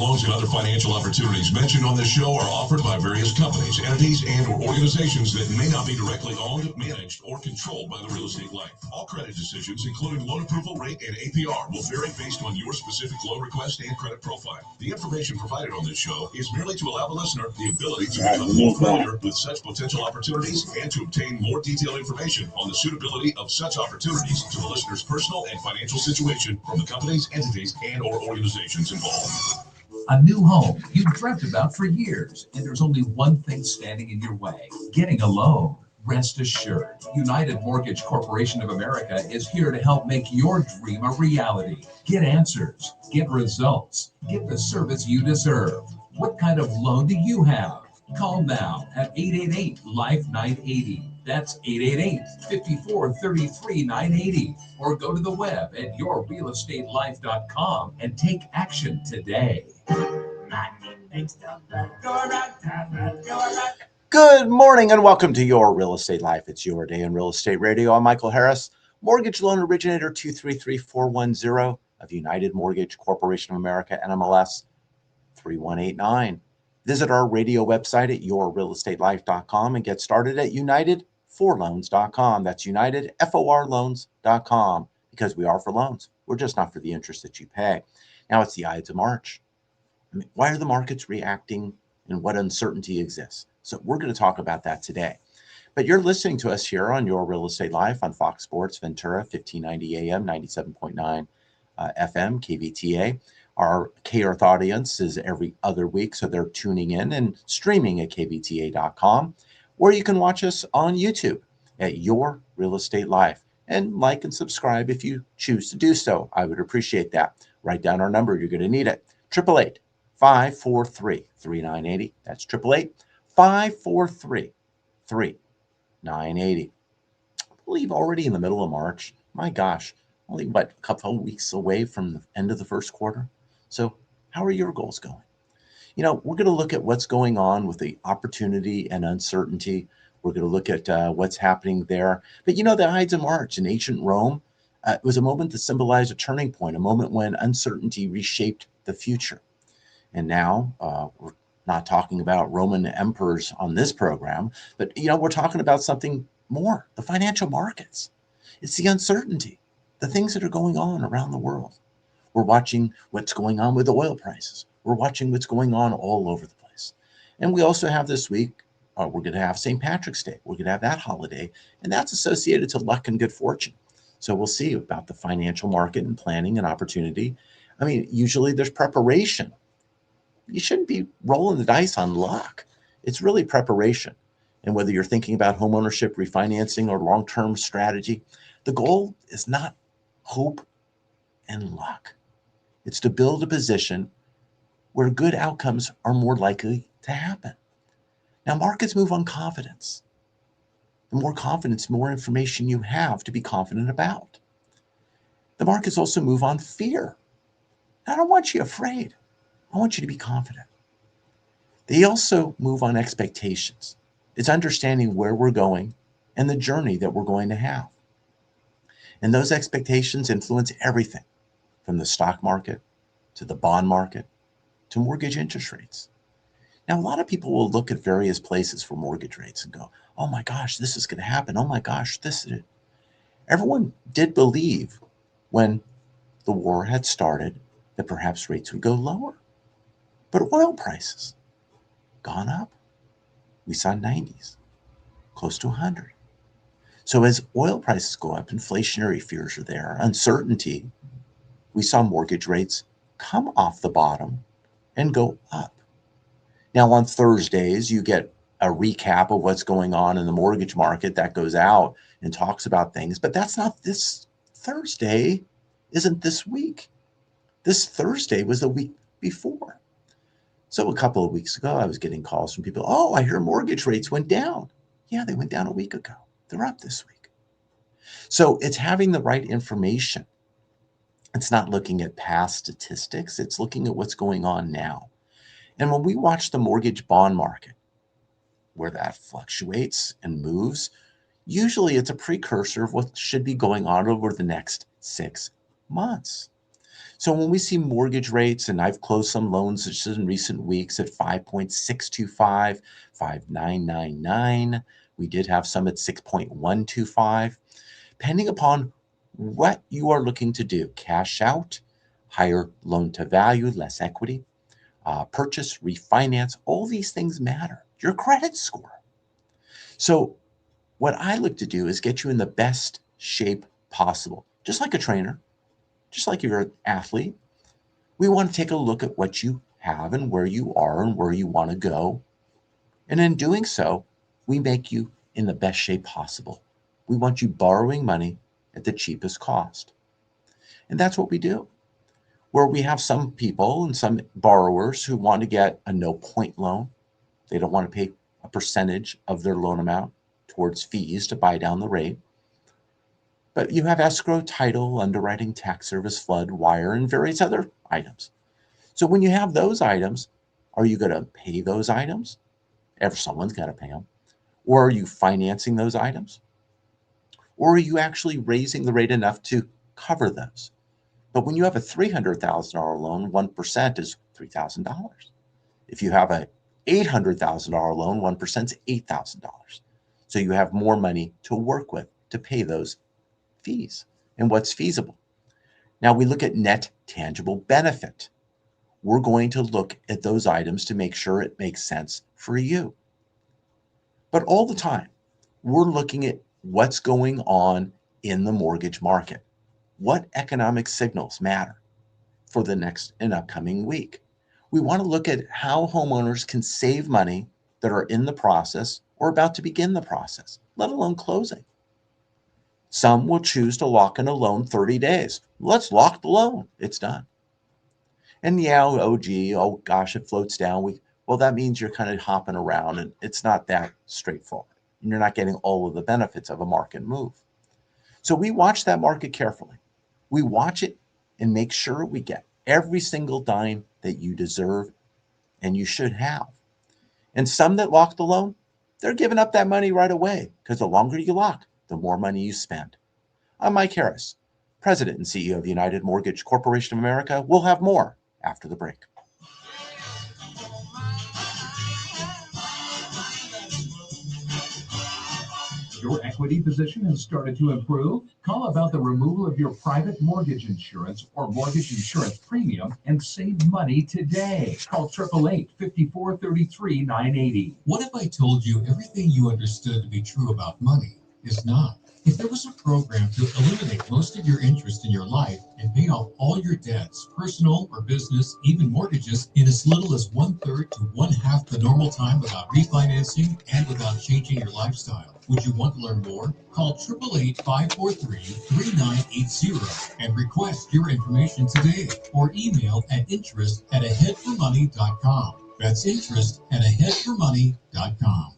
Loans and other financial opportunities mentioned on this show are offered by various companies, entities, and/or organizations that may not be directly owned, managed, or controlled by the real estate life. All credit decisions, including loan approval rate and APR, will vary based on your specific loan request and credit profile. The information provided on this show is merely to allow the listener the ability to become more familiar with such potential opportunities and to obtain more detailed information on the suitability of such opportunities to the listener's personal and financial situation from the companies, entities, and/or organizations involved. A new home you've dreamt about for years, and there's only one thing standing in your way: getting a loan. Rest assured, United Mortgage Corporation of America is here to help make your dream a reality. Get answers, get results, get the service you deserve. What kind of loan do you have? Call now at 888-LIFE-980. That's 888-5433-980. Or go to the web at yourrealestatelife.com and take action today. Good morning and welcome to Your Real Estate Life. It's your day in real estate radio. I'm Michael Harris, mortgage loan originator 233410 of United Mortgage Corporation of America, NMLS 3189. Visit our radio website at yourrealestatelife.com and get started at unitedforloans.com. That's unitedforloans.com, because we are for loans. We're just not for the interest that you pay. Now it's the Ides of March. Why are the markets reacting and what uncertainty exists? So we're going to talk about that today. But you're listening to us here on Your Real Estate Life on Fox Sports Ventura, 1590 AM, 97.9 FM KVTA. Our K-Earth audience is every other week, so they're tuning in and streaming at kvta.com, or you can watch us on YouTube at Your Real Estate Life. And like and subscribe if you choose to do so. I would appreciate that. Write down our number. You're going to need it. 888-543-3980. That's 888-543-3980. I believe already in the middle of March. My gosh, only a couple of weeks away from the end of the first quarter. So how are your goals going? You know, we're going to look at what's going on with the opportunity and uncertainty. We're going to look at what's happening there. But you know, the Ides of March in ancient Rome, it was a moment that symbolized a turning point, a moment when uncertainty reshaped the future. And now we're not talking about Roman emperors on this program, but you know, we're talking about something more: the financial markets. It's the uncertainty, the things that are going on around the world. We're watching what's going on with oil prices. We're watching what's going on all over the place. And we also have this week, we're going to have St. Patrick's Day. We're going to have that holiday, and that's associated to luck and good fortune. So we'll see about the financial market and planning and opportunity. I mean, usually there's preparation. You shouldn't be rolling the dice on luck. It's really preparation. And whether you're thinking about homeownership, refinancing, or long-term strategy, the goal is not hope and luck. It's to build a position where good outcomes are more likely to happen. Now, markets move on confidence. The more confidence, the more information you have to be confident about. The markets also move on fear. I don't want you afraid. I want you to be confident. They also move on expectations. It's understanding where we're going and the journey that we're going to have. And those expectations influence everything from the stock market to the bond market to mortgage interest rates. Now, a lot of people will look at various places for mortgage rates and go, oh my gosh, this is going to happen. Oh my gosh, this is it. Everyone did believe when the war had started that perhaps rates would go lower. But oil prices gone up. We saw 90s, close to 100. So as oil prices go up, inflationary fears are there, uncertainty, we saw mortgage rates come off the bottom and go up. Now on Thursdays, you get a recap of what's going on in the mortgage market that goes out and talks about things, but that's not this Thursday, isn't this week. This Thursday was the week before. So a couple of weeks ago, I was getting calls from people, oh, I hear mortgage rates went down. Yeah, they went down a week ago. They're up this week. So it's having the right information. It's not looking at past statistics. It's looking at what's going on now. And when we watch the mortgage bond market, where that fluctuates and moves, usually it's a precursor of what should be going on over the next 6 months. So when we see mortgage rates, and I've closed some loans just in recent weeks at 5.625, 5.999. We did have some at 6.125. Depending upon what you are looking to do, cash out, higher loan to value, less equity, purchase, refinance, all these things matter. Your credit score. So what I look to do is get you in the best shape possible. Just like a trainer, just like you're an athlete, we want to take a look at what you have and where you are and where you want to go. And in doing so, we make you in the best shape possible. We want you borrowing money at the cheapest cost. And that's what we do. Where we have some people and some borrowers who want to get a no point loan. They don't want to pay a percentage of their loan amount towards fees to buy down the rate. But you have escrow, title, underwriting, tax service, flood, wire, and various other items. So when you have those items, are you going to pay those items? Someone's got to pay them. Or are you financing those items? Or are you actually raising the rate enough to cover those? But when you have a $300,000 loan, 1% is $3,000. If you have a $800,000 loan, 1% is $8,000. So you have more money to work with to pay those fees and what's feasible. Now we look at net tangible benefit. We're going to look at those items to make sure it makes sense for you. But all the time, we're looking at what's going on in the mortgage market. What economic signals matter for the next and upcoming week? We want to look at how homeowners can save money that are in the process or about to begin the process, let alone closing. Some will choose to lock in a loan 30 days. Let's lock the loan. It's done. And yeah, oh gosh, it floats down. Well, that means you're kind of hopping around, and it's not that straightforward. And you're not getting all of the benefits of a market move. So we watch that market carefully. We watch it and make sure we get every single dime that you deserve and you should have. And some that lock the loan, they're giving up that money right away, because the longer you lock, the more money you spend. I'm Mike Harris, President and CEO of United Mortgage Corporation of America. We'll have more after the break. Your equity position has started to improve? Call about the removal of your private mortgage insurance or mortgage insurance premium and save money today. Call 888-5433-980. What if I told you everything you understood to be true about money is not? If there was a program to eliminate most of your interest in your life and pay off all your debts, personal or business, even mortgages, in as little as 1/3 to 1/2 the normal time without refinancing and without changing your lifestyle, would you want to learn more? Call 888-543-3980 and request your information today, or email at interest@aheadformoney.com. That's interest@aheadformoney.com.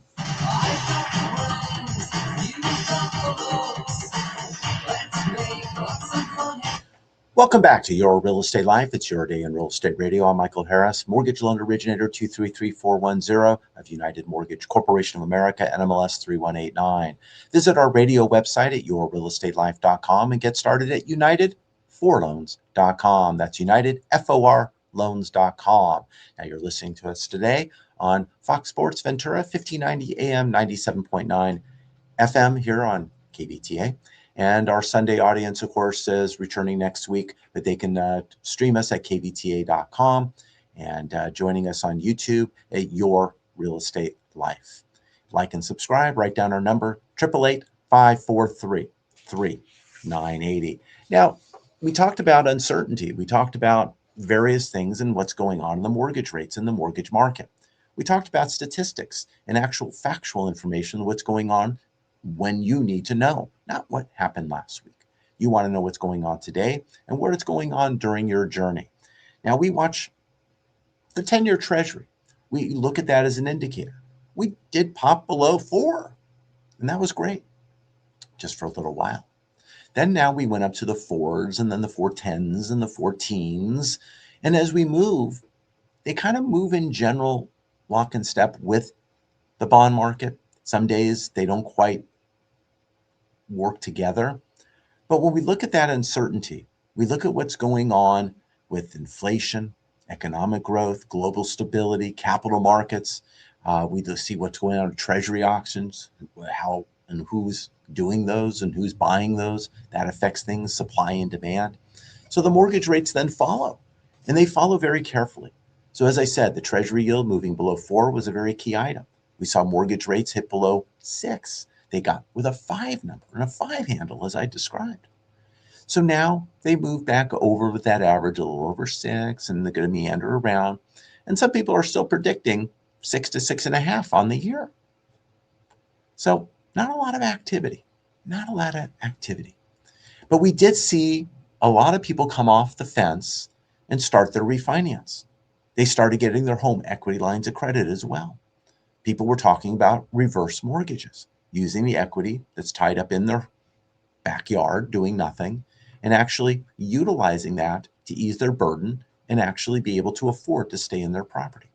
Welcome back to Your Real Estate Life. It's your day in real estate radio. I'm Michael Harris, mortgage loan originator 233410 of United Mortgage Corporation of America, NMLS 3189. Visit our radio website at yourrealestatelife.com and get started at unitedforloans.com. That's unitedforloans.com. Now you're listening to us today on Fox Sports Ventura, 1590 AM, 97.9 FM here on KVTA. And our Sunday audience, of course, is returning next week, but they can stream us at kvta.com and joining us on YouTube at Your Real Estate Life. Like and subscribe. Write down our number, 888-543-3980. Now, we talked about uncertainty. We talked about various things and what's going on in the mortgage rates in the mortgage market. We talked about statistics and actual factual information, what's going on when you need to know, not what happened last week. You want to know what's going on today and where it's going on during your journey. Now, we watch the 10-year Treasury. We look at that as an indicator. We did pop below 4, and that was great, just for a little while. Then now we went up to the 4s and then the 4.10s and the 4.teens. And as we move, they kind of move in general lock and step with the bond market. Some days they don't quite work together. But when we look at that uncertainty, we look at what's going on with inflation, economic growth, global stability, capital markets. We do see what's going on in Treasury auctions, how and who's doing those and who's buying those. That affects things, supply and demand. So the mortgage rates then follow, and they follow very carefully. So as I said, the Treasury yield moving below 4 was a very key item. We saw mortgage rates hit below 6. They got with a 5 number and a 5 handle, as I described. So now they move back over with that average a little over 6, and they're going to meander around. And some people are still predicting 6 to 6.5 on the year. So not a lot of activity, But we did see a lot of people come off the fence and start their refinance. They started getting their home equity lines of credit as well. People were talking about reverse mortgages, using the equity that's tied up in their backyard, doing nothing, and actually utilizing that to ease their burden and actually be able to afford to stay in their property.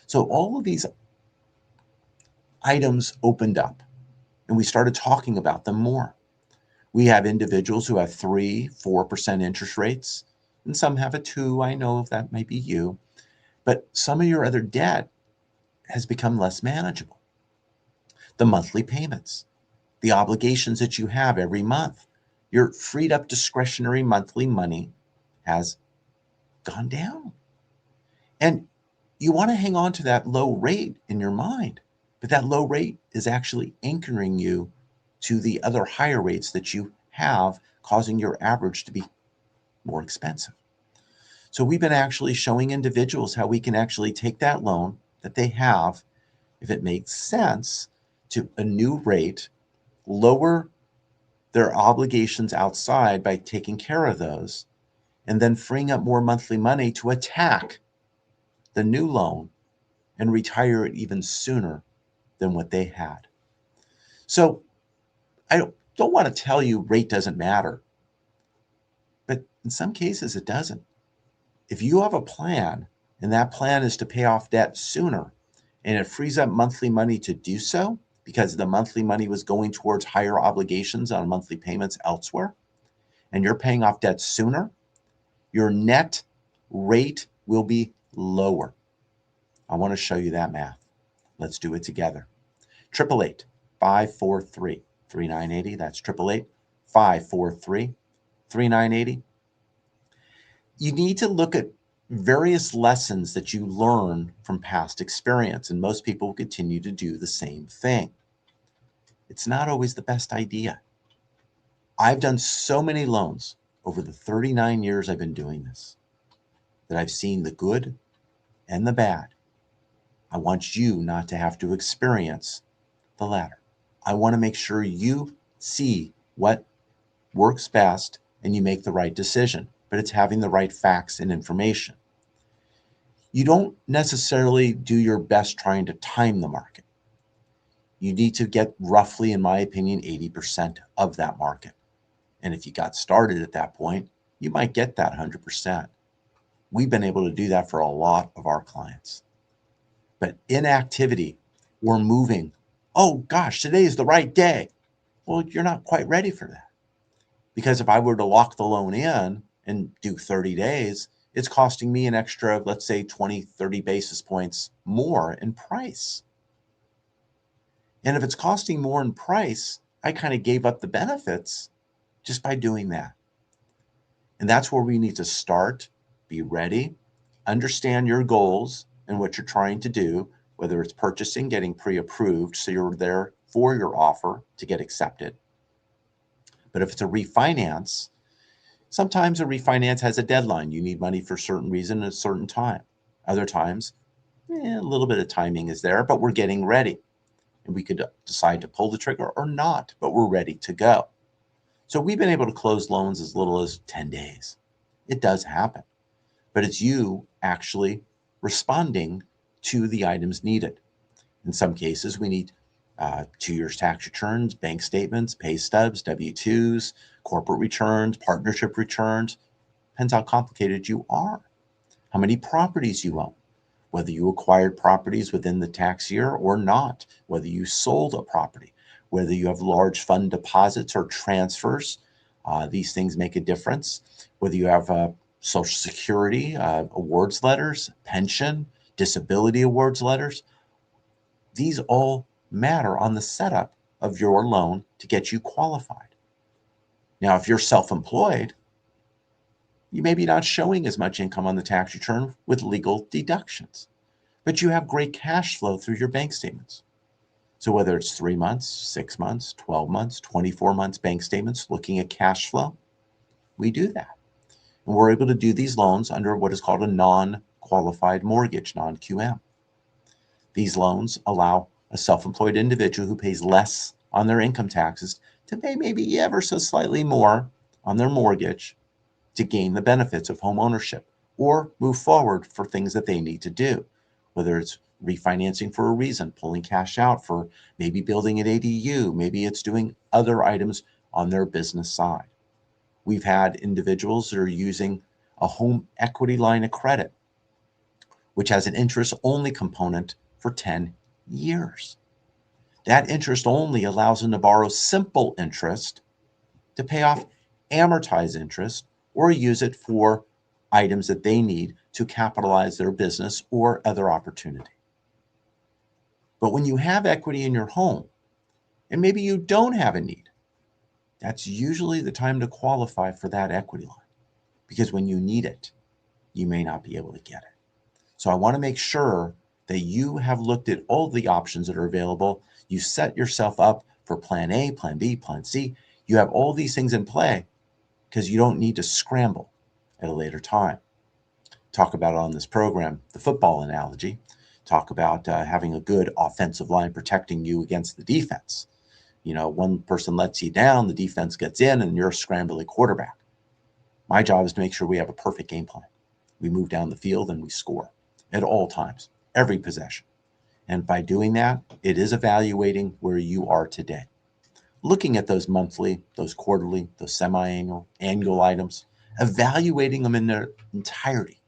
So all of these items opened up, and we started talking about them more. We have individuals who have 3-4% interest rates, and some have a 2. I know that may be you, but some of your other debt has become less manageable. The monthly payments, the obligations that you have every month, your freed up discretionary monthly money has gone down. And you want to hang on to that low rate in your mind, but that low rate is actually anchoring you to the other higher rates that you have, causing your average to be more expensive. So we've been actually showing individuals how we can actually take that loan that they have, if it makes sense, to a new rate, lower their obligations outside by taking care of those, and then freeing up more monthly money to attack the new loan and retire it even sooner than what they had. So I don't want to tell you rate doesn't matter, but in some cases it doesn't. If you have a plan and that plan is to pay off debt sooner, and it frees up monthly money to do so because the monthly money was going towards higher obligations on monthly payments elsewhere, and you're paying off debt sooner, your net rate will be lower. I want to show you that math. Let's do it together. 888-543-3980. That's 888-543-3980. You need to look at various lessons that you learn from past experience, and most people will continue to do the same thing. It's not always the best idea. I've done so many loans over the 39 years I've been doing this that I've seen the good and the bad. I want you not to have to experience the latter. I want to make sure you see what works best and you make the right decision, but it's having the right facts and information. You don't necessarily do your best trying to time the market. You need to get roughly, in my opinion, 80% of that market. And if you got started at that point, you might get that 100%. We've been able to do that for a lot of our clients. But inactivity or moving, oh gosh, today is the right day. Well, you're not quite ready for that. Because if I were to lock the loan in and do 30 days, it's costing me an extra, let's say 20, 30 basis points more in price. And if it's costing more in price, I kind of gave up the benefits just by doing that. And that's where we need to start, be ready, understand your goals and what you're trying to do, whether it's purchasing, getting pre-approved, so you're there for your offer to get accepted. But if it's a refinance, sometimes a refinance has a deadline. You need money for a certain reason at a certain time. Other times, a little bit of timing is there, but we're getting ready. And we could decide to pull the trigger or not, but we're ready to go. So we've been able to close loans as little as 10 days. It does happen, but it's you actually responding to the items needed. In some cases, we need 2 years tax returns, bank statements, pay stubs, W-2s, corporate returns, partnership returns. Depends how complicated you are, how many properties you own, whether you acquired properties within the tax year or not, whether you sold a property, whether you have large fund deposits or transfers. These things make a difference. Whether you have Social Security awards letters, pension, disability awards letters. These all matter on the setup of your loan to get you qualified. Now, if you're self-employed, you may be not showing as much income on the tax return with legal deductions, but you have great cash flow through your bank statements. So whether it's 3 months, 6 months, 12 months, 24 months bank statements, looking at cash flow, we do that. And we're able to do these loans under what is called a non-qualified mortgage, non-QM. These loans allow a self-employed individual who pays less on their income taxes to pay maybe ever so slightly more on their mortgage to gain the benefits of home ownership or move forward for things that they need to do, whether it's refinancing for a reason, pulling cash out for maybe building an ADU, maybe it's doing other items on their business side. We've had individuals that are using a home equity line of credit, which has an interest-only component for 10 years. That interest only allows them to borrow simple interest to pay off amortized interest or use it for items that they need to capitalize their business or other opportunity. But when you have equity in your home, and maybe you don't have a need, that's usually the time to qualify for that equity line, because when you need it, you may not be able to get it. So I want to make sure that you have looked at all the options that are available. You set yourself up for plan A, plan B, plan C. You have all these things in play because you don't need to scramble at a later time. Talk about it on this program, the football analogy. Talk about having a good offensive line protecting you against the defense. You know, one person lets you down, the defense gets in, and you're a scrambling quarterback. My job is to make sure we have a perfect game plan. We move down the field and we score at all times, every possession. And by doing that, it is evaluating where you are today. Looking at those monthly, those quarterly, those semi-annual, annual items, evaluating them in their entirety.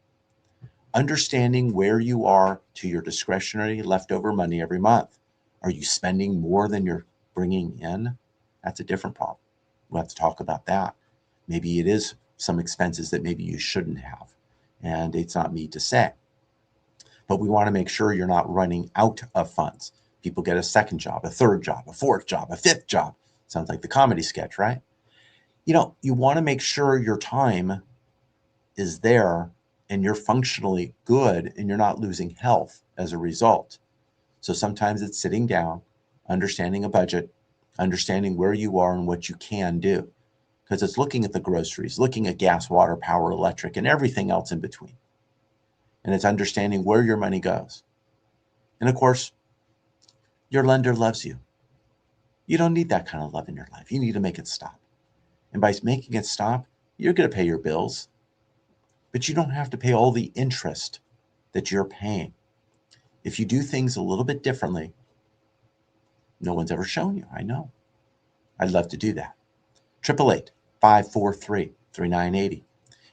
Understanding where you are to your discretionary leftover money every month. Are you spending more than you're bringing in? That's a different problem. We'll have to talk about that. Maybe it is some expenses that maybe you shouldn't have, and it's not me to say. But we want to make sure you're not running out of funds. People get a second job, a third job, a fourth job, a fifth job. Sounds like the comedy sketch, right? You know, you want to make sure your time is there and you're functionally good and you're not losing health as a result. So sometimes it's sitting down, understanding a budget, understanding where you are and what you can do. Because it's looking at the groceries, looking at gas, water, power, electric, and everything else in between. And it's understanding where your money goes. And of course, your lender loves you. You don't need that kind of love in your life. You need to make it stop. And by making it stop, you're going to pay your bills, but you don't have to pay all the interest that you're paying. If you do things a little bit differently, no one's ever shown you. I know. I'd love to do that. 888-543-3980.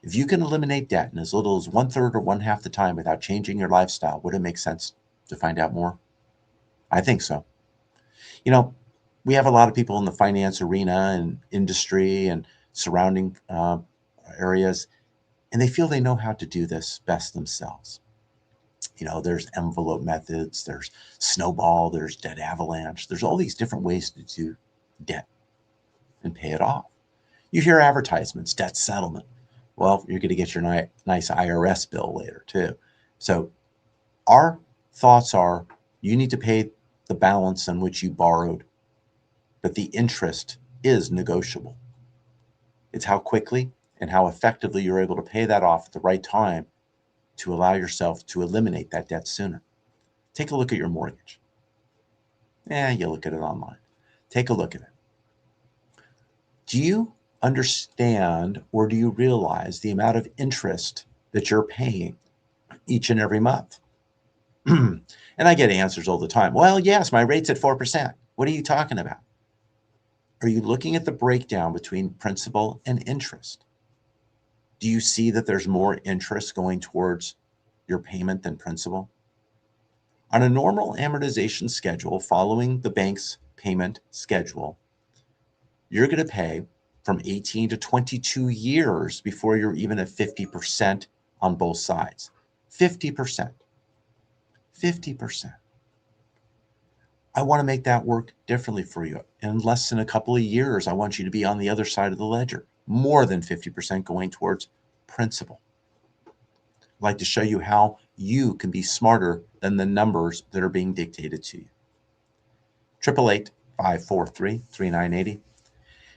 If you can eliminate debt in as little as 1/3 or 1/2 the time without changing your lifestyle, would it make sense to find out more? I think so. You know, we have a lot of people in the finance arena and industry and surrounding areas, and they feel they know how to do this best themselves. You know, there's envelope methods, there's snowball, there's debt avalanche. There's all these different ways to do debt and pay it off. You hear advertisements, debt settlement. Well, you're going to get your nice IRS bill later too. So our thoughts are you need to pay the balance on which you borrowed, but the interest is negotiable. It's how quickly and how effectively you're able to pay that off at the right time to allow yourself to eliminate that debt sooner. Take a look at your mortgage. You look at it online. Take a look at it. Do you understand or do you realize the amount of interest that you're paying each and every month? And I get answers all the time. Well, yes, my rate's at 4%. What are you talking about? Are you looking at the breakdown between principal and interest? Do you see that there's more interest going towards your payment than principal? On a normal amortization schedule following the bank's payment schedule, you're going to pay from 18 to 22 years before you're even at 50% on both sides. 50%. 50%. I want to make that work differently for you. In less than a couple of years, I want you to be on the other side of the ledger, more than 50% going towards principal. I'd like to show you how you can be smarter than the numbers that are being dictated to you. 888-543-3980.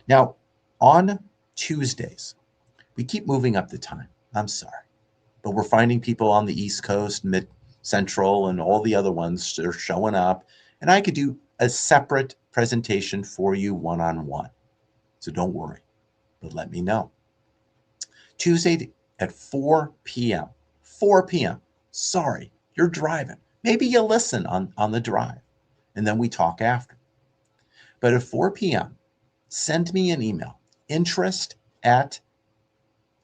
Now, on Tuesdays, we keep moving up the time. I'm sorry, but we're finding people on the East Coast, Mid Central, and all the other ones that are showing up. And I could do a separate presentation for you one-on-one. So don't worry, but let me know. Tuesday at 4 p.m. 4 p.m. Sorry, you're driving. Maybe you listen on the drive, and then we talk after. But at 4 p.m., send me an email. Interest at,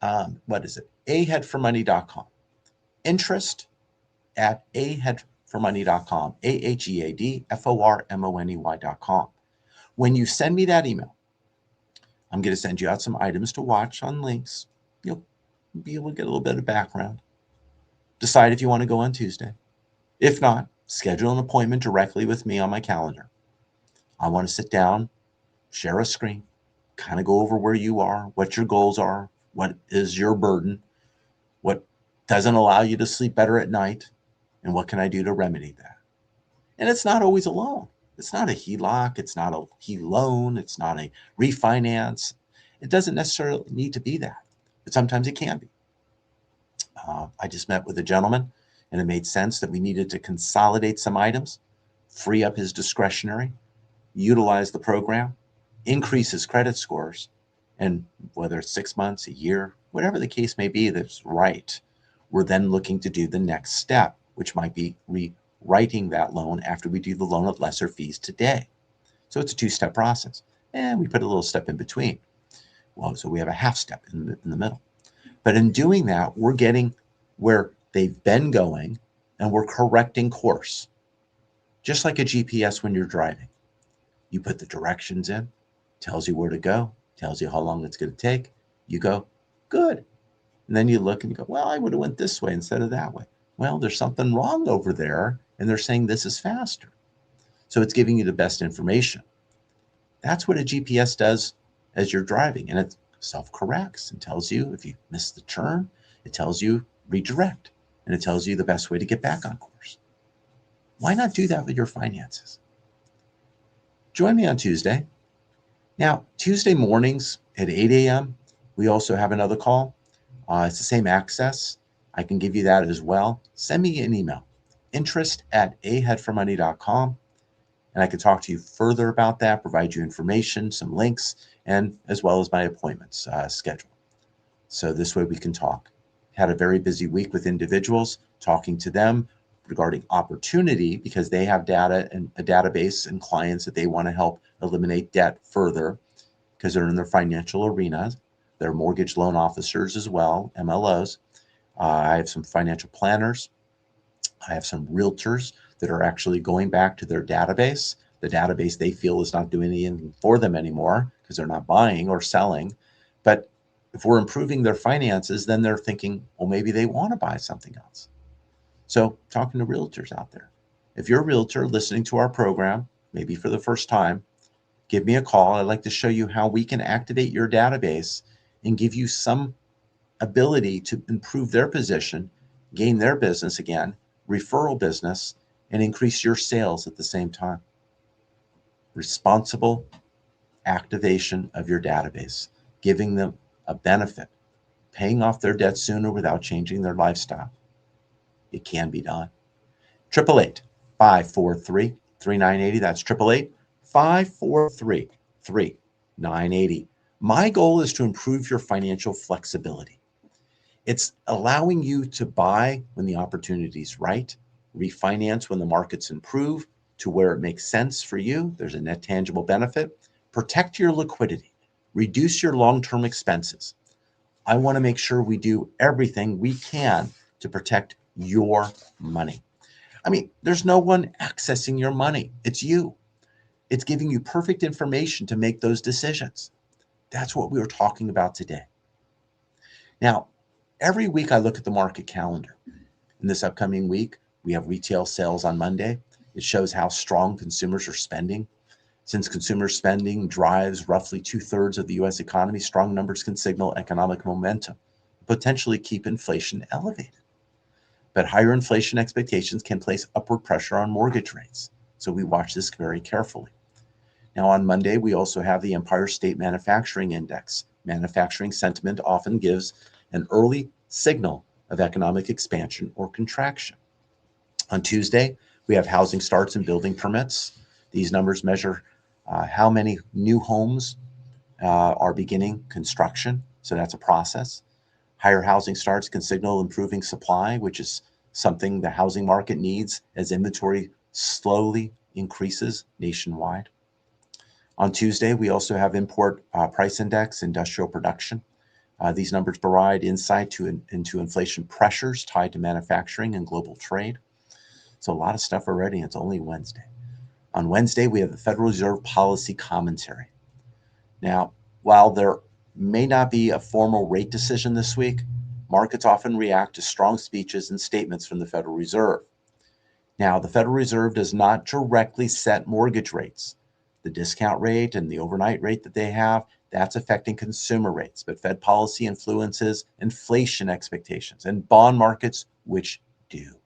aheadformoney.com. Interest at aheadformoney.com. aheadformoney.com. When you send me that email, I'm going to send you out some items to watch on links. You'll be able to get a little bit of background. Decide if you want to go on Tuesday. If not, schedule an appointment directly with me on my calendar. I want to sit down, share a screen, kind of go over where you are, what your goals are, what is your burden, what doesn't allow you to sleep better at night, and what can I do to remedy that? And it's not always a loan. It's not a HELOC. It's not a HE loan. It's not a refinance. It doesn't necessarily need to be that, but sometimes it can be. I just met with a gentleman, and it made sense that we needed to consolidate some items, free up his discretionary, utilize the program, increase his credit scores, and whether it's 6 months, a year, whatever the case may be that's right, we're then looking to do the next step, which might be rewriting that loan after we do the loan at lesser fees today. So it's a two-step process, and we put a little step in between. Well, so we have a half step in the middle. But in doing that, we're getting where they've been going, and we're correcting course. Just like a GPS when you're driving. You put the directions in, tells you where to go, tells you how long it's going to take. You go, good. And then you look and you go, well, I would have went this way instead of that way. Well, there's something wrong over there, and they're saying this is faster. So it's giving you the best information. That's what a GPS does as you're driving, and it self-corrects and tells you if you miss the turn, it tells you redirect, and it tells you the best way to get back on course. Why not do that with your finances? Join me on Tuesday. Now, Tuesday mornings at 8 a.m., we also have another call. It's the same access. I can give you that as well. Send me an email, interest@aheadformoney.com, and I can talk to you further about that, provide you information, some links, and as well as my appointments schedule. So this way we can talk. Had a very busy week with individuals, talking to them regarding opportunity because they have data and a database and clients that they want to help eliminate debt further because they're in their financial arenas. They're mortgage loan officers as well, MLOs. I have some financial planners. I have some realtors that are actually going back to their database. The database they feel is not doing anything for them anymore because they're not buying or selling. But if we're improving their finances, then they're thinking, well, maybe they want to buy something else. So talking to realtors out there. If you're a realtor listening to our program, maybe for the first time, give me a call. I'd like to show you how we can activate your database and give you some ability to improve their position, gain their business again, referral business, and increase your sales at the same time. Responsible activation of your database, giving them a benefit, paying off their debt sooner without changing their lifestyle. It can be done. 888-543-3980. That's 888-543-3980. My goal is to improve your financial flexibility. It's allowing you to buy when the opportunity is right, refinance when the markets improve to where it makes sense for you. There's a net tangible benefit. Protect your liquidity. Reduce your long-term expenses. I want to make sure we do everything we can to protect your money. I mean, there's no one accessing your money. It's you. It's giving you perfect information to make those decisions. That's what we were talking about today. Now, every week I look at the market calendar. In this upcoming week, we have retail sales on Monday. It shows how strong consumers are spending. Since consumer spending drives roughly 2/3 of the U.S. economy, strong numbers can signal economic momentum, potentially keep inflation elevated. But higher inflation expectations can place upward pressure on mortgage rates. So we watch this very carefully. Now on Monday, we also have the Empire State Manufacturing Index. Manufacturing sentiment often gives an early signal of economic expansion or contraction. On Tuesday, we have housing starts and building permits. These numbers measure how many new homes are beginning construction. So that's a process. Higher housing starts can signal improving supply, which is something the housing market needs as inventory slowly increases nationwide. On Tuesday, we also have import price index, industrial production. These numbers provide insight into inflation pressures tied to manufacturing and global trade. So a lot of stuff already. It's only Wednesday. On Wednesday, we have the Federal Reserve policy commentary. Now, while there may not be a formal rate decision this week, markets often react to strong speeches and statements from the Federal Reserve. Now, the Federal Reserve does not directly set mortgage rates. The discount rate and the overnight rate that they have, that's affecting consumer rates. But Fed policy influences inflation expectations and bond markets, which do.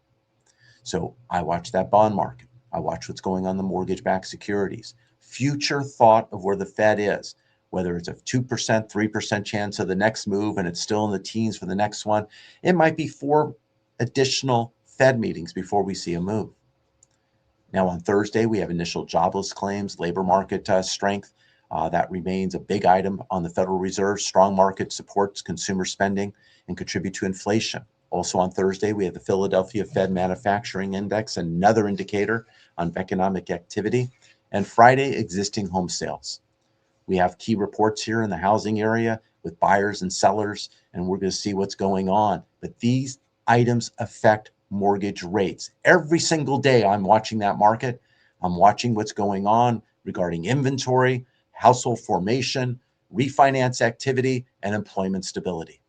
So I watch that bond market. I watch what's going on in the mortgage-backed securities. Future thought of where the Fed is, whether it's a 2%, 3% chance of the next move and it's still in the teens for the next one. It might be 4 additional Fed meetings before we see a move. Now on Thursday, we have initial jobless claims, labor market strength. That remains a big item on the Federal Reserve. Strong market supports consumer spending and contribute to inflation. Also on Thursday, we have the Philadelphia Fed Manufacturing Index, another indicator on economic activity. And Friday, existing home sales. We have key reports here in the housing area with buyers and sellers, and we're going to see what's going on. But these items affect mortgage rates. Every single day I'm watching that market. I'm watching what's going on regarding inventory, household formation, refinance activity, and employment stability.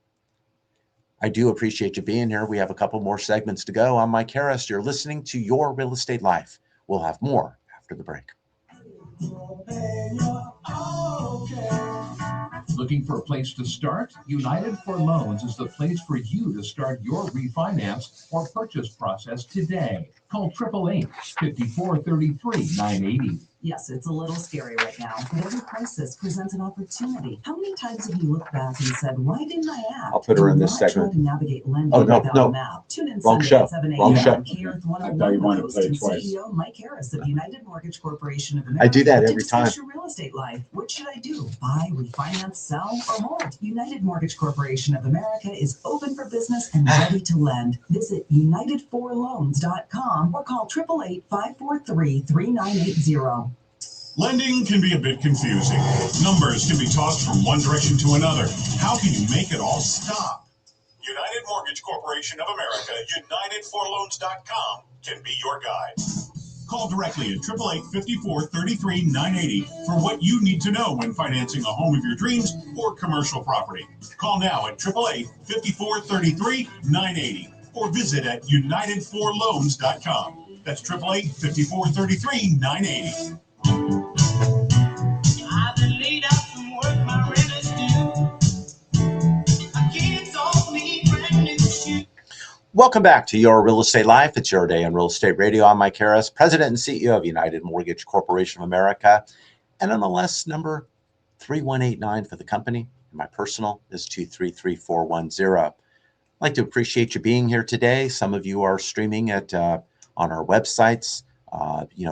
I do appreciate you being here. We have a couple more segments to go. I'm Mike Harris. You're listening to Your Real Estate Life. We'll have more after the break. Looking for a place to start? United for Loans is the place for you to start your refinance or purchase process today. Call 888-5433-980. Yes, it's a little scary right now, but every crisis presents an opportunity. How many times have you looked back and said, why didn't I act? I'll put her in this segment. Try to navigate lending without a map. Tune in Wrong Sunday show. at 7 a.m. Wrong show. on KEarth 101 with host and CEO Mike Harris of United Mortgage Corporation of America. I do that every time. To discuss your real estate life. What should I do? Buy, refinance, sell, or hold? United Mortgage Corporation of America is open for business and ready to lend. Visit unitedforloans.com or call 888-543-3980. Lending can be a bit confusing. Numbers can be tossed from one direction to another. How can you make it all stop? United Mortgage Corporation of America, unitedforloans.com can be your guide. Call directly at 888-5433-980 for what you need to know when financing a home of your dreams or commercial property. Call now at 888-5433-980 or visit at unitedforloans.com. That's 888-5433-980. I've been laid out from work, my rent is due. My kids all need brand new shoes. Welcome back to Your Real Estate Life. It's your day on Real Estate Radio. I'm Mike Harris, President and CEO of United Mortgage Corporation of America. NMLS number 3189 for the company. And my personal is 233410. I'd like to appreciate you being here today. Some of you are streaming at on our websites,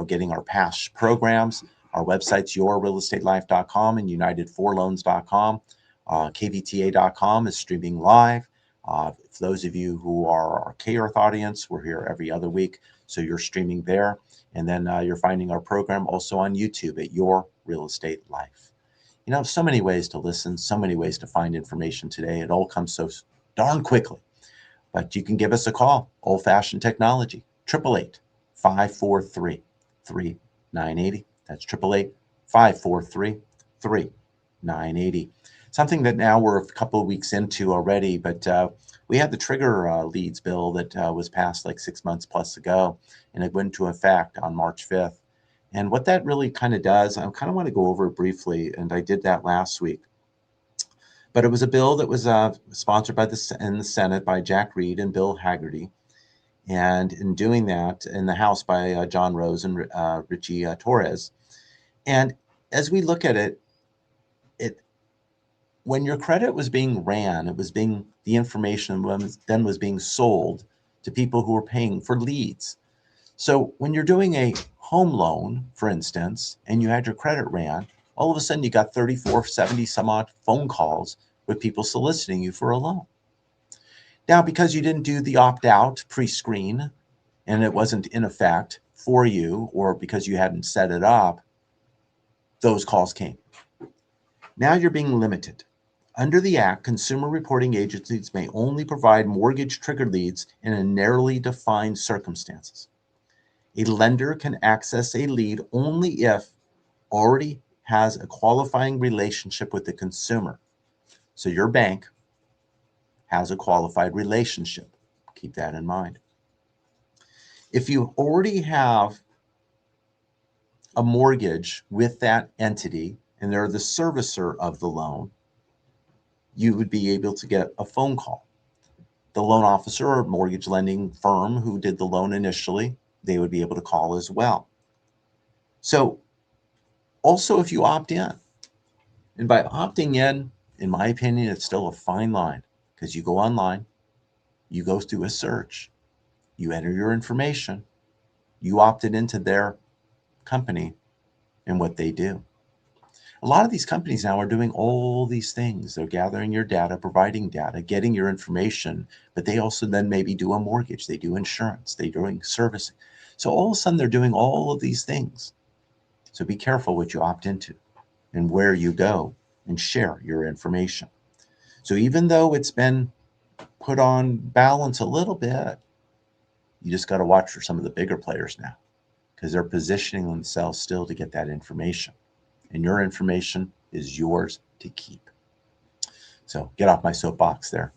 getting our past programs. Our website's yourrealestatelife.com and unitedforloans.com. KVTA.com is streaming live. For those of you who are our KEarth audience, we're here every other week, so you're streaming there. And then you're finding our program also on YouTube at Your Real Estate Life. So many ways to listen, so many ways to find information today. It all comes so darn quickly. But you can give us a call, old-fashioned technology, 888-543-3980. That's 888-543-3980. 980. Something that now we're a couple of weeks into already, but we had the trigger leads bill that was passed like 6 months plus ago, and it went into effect on March 5th. And what that really kind of does, I kind of want to go over it briefly, and I did that last week. But it was a bill that was sponsored in the Senate by Jack Reed and Bill Hagerty, and in doing that in the House by John Rose and Richie Torres. And as we look at it, when your credit was being ran, the information was being sold to people who were paying for leads. So when you're doing a home loan, for instance, and you had your credit ran, all of a sudden you got 34, 70 some odd phone calls with people soliciting you for a loan. Now, because you didn't do the opt-out pre-screen and it wasn't in effect for you, or because you hadn't set it up, those calls came. Now you're being limited. Under the Act, consumer reporting agencies may only provide mortgage trigger leads in a narrowly defined circumstances. A lender can access a lead only if already has a qualifying relationship with the consumer. So your bank has a qualified relationship. Keep that in mind. If you already have a mortgage with that entity and they're the servicer of the loan, you would be able to get a phone call. The loan officer or mortgage lending firm who did the loan initially, they would be able to call as well. So also if you opt in, and by opting in my opinion, it's still a fine line, because you go online, you go through a search, you enter your information, you opted into their company and what they do. A lot of these companies now are doing all these things. They're gathering your data, providing data, getting your information, but they also then maybe do a mortgage, they do insurance, they're doing servicing. So all of a sudden they're doing all of these things. So be careful what you opt into and where you go and share your information. So even though it's been put on balance a little bit, you just got to watch for some of the bigger players now, because they're positioning themselves still to get that information. And your information is yours to keep. So get off my soapbox there.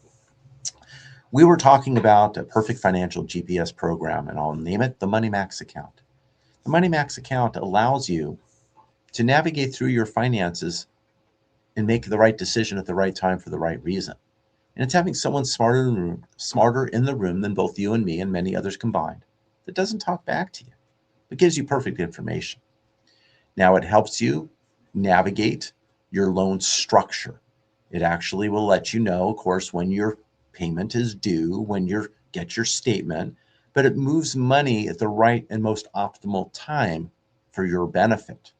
We were talking about a perfect financial GPS program, and I'll name it the Money Max account. The Money Max account allows you to navigate through your finances and make the right decision at the right time for the right reason. And it's having someone smarter in the room than both you and me and many others combined that doesn't talk back to you, but gives you perfect information. Now it helps you navigate your loan structure. It actually will let you know, of course, when your payment is due, when you get your statement, but it moves money at the right and most optimal time for your benefit.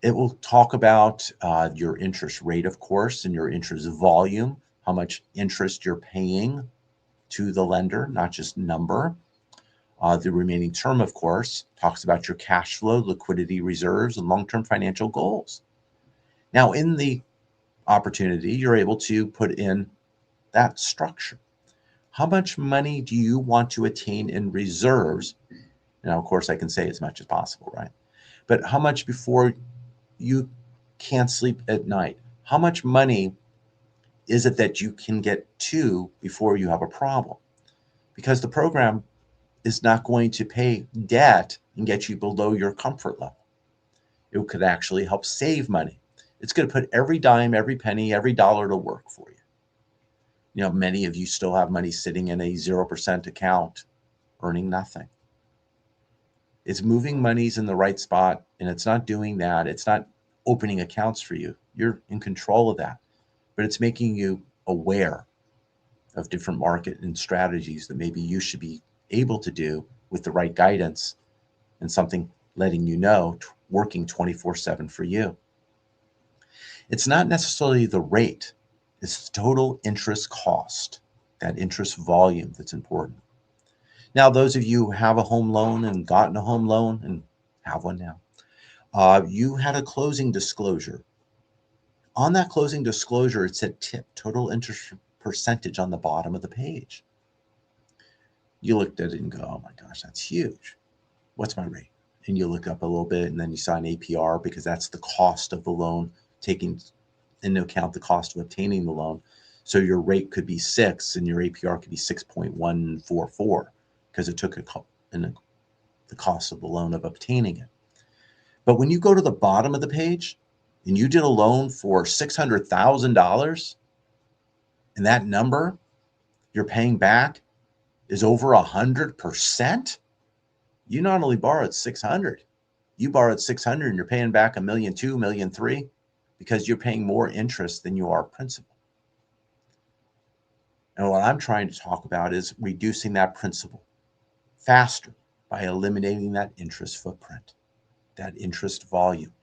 It will talk about your interest rate, of course, and your interest volume, how much interest you're paying to the lender, not just number. The remaining term, of course, talks about your cash flow, liquidity reserves, and long-term financial goals. Now, in the opportunity, you're able to put in that structure. How much money do you want to attain in reserves? Now, of course, I can say as much as possible, right? But how much before you can't sleep at night? How much money is it that you can get to before you have a problem? Because the program is not going to pay debt and get you below your comfort level. It could actually help save money. It's going to put every dime, every penny, every dollar to work for you. You know, many of you still have money sitting in a 0% account, earning nothing. It's moving monies in the right spot, and it's not doing that. It's not opening accounts for you. You're in control of that, but it's making you aware of different market and strategies that maybe you should be able to do with the right guidance and something letting you know, working 24/7 for you. It's not necessarily the rate, it's the total interest cost, that interest volume that's important. Now, those of you who have a home loan and gotten a home loan and have one now, you had a closing disclosure. On that closing disclosure, it said total interest percentage on the bottom of the page. You looked at it and go, oh my gosh, that's huge. What's my rate? And you look up a little bit and then you saw an APR, because that's the cost of the loan taking into account the cost of obtaining the loan. So your rate could be 6 and your APR could be 6.144 because it took the cost of the loan of obtaining it. But when you go to the bottom of the page and you did a loan for $600,000 and that number you're paying back is over 100%, you not only borrowed 600, you borrowed 600 and you're paying back $1.2 million, $1.3 million because you're paying more interest than you are principal. And what I'm trying to talk about is reducing that principal faster by eliminating that interest footprint, that interest volume.